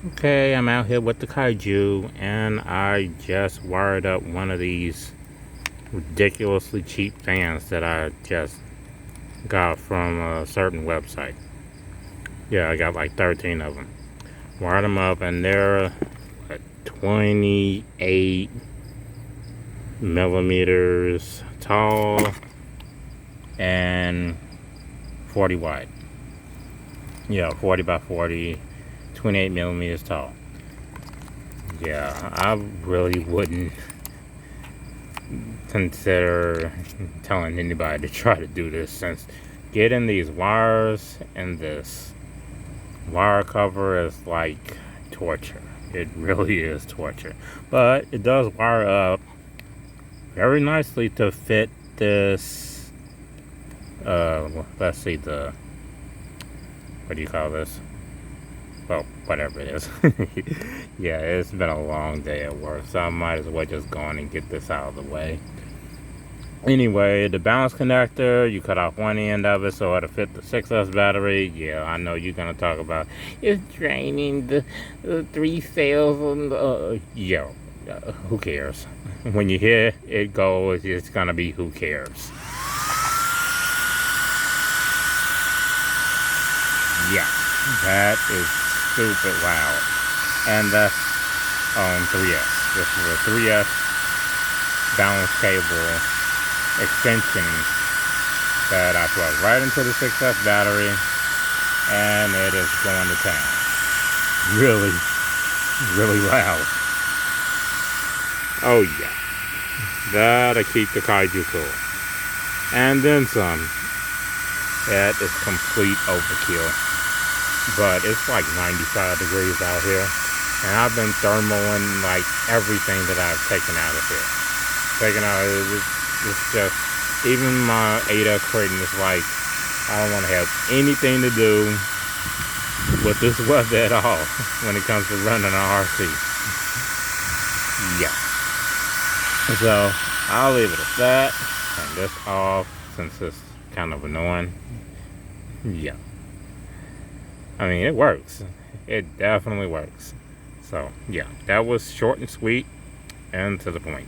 Okay, I'm out here with the Kaiju, and I just wired up one of these ridiculously cheap fans that I just got from a certain website. Yeah, I got like 13 of them. Wired them up, and they're 28 millimeters tall and 40 wide. Yeah, 40 by 40, 28 millimeters tall. Yeah, I really wouldn't consider telling anybody to try to do this, since getting these wires and this wire cover is like torture. It really is torture. But it does wire up very nicely to fit this, let's see, what do you call this? Well, whatever it is. Yeah, it's been a long day at work, so I might as well just go on and get this out of the way. Anyway, the balance connector, you cut off one end of it so it'll fit the 6S battery. Yeah, I know you're gonna talk about it's draining the 3 cells on the. Who cares? When you hear it go, it's gonna be who cares. Yeah, that is stupid loud. And that's on 3S. This is a 3S balance cable extension that I plug right into the 6S battery, and it is going to town. Really, really loud. Oh yeah, that'll keep the Kaiju cool. And then some. That is complete overkill. But it's like 95 degrees out here, and I've been thermaling like everything that I've taken out of here. It's just, even my ADA curtain is like, I don't want to have anything to do with this weather at all when it comes to running an RC. Yeah. So, I'll leave it at that. Turn this off since it's kind of annoying. Yeah. I mean, it works. It definitely works. So, yeah, that was short and sweet and to the point.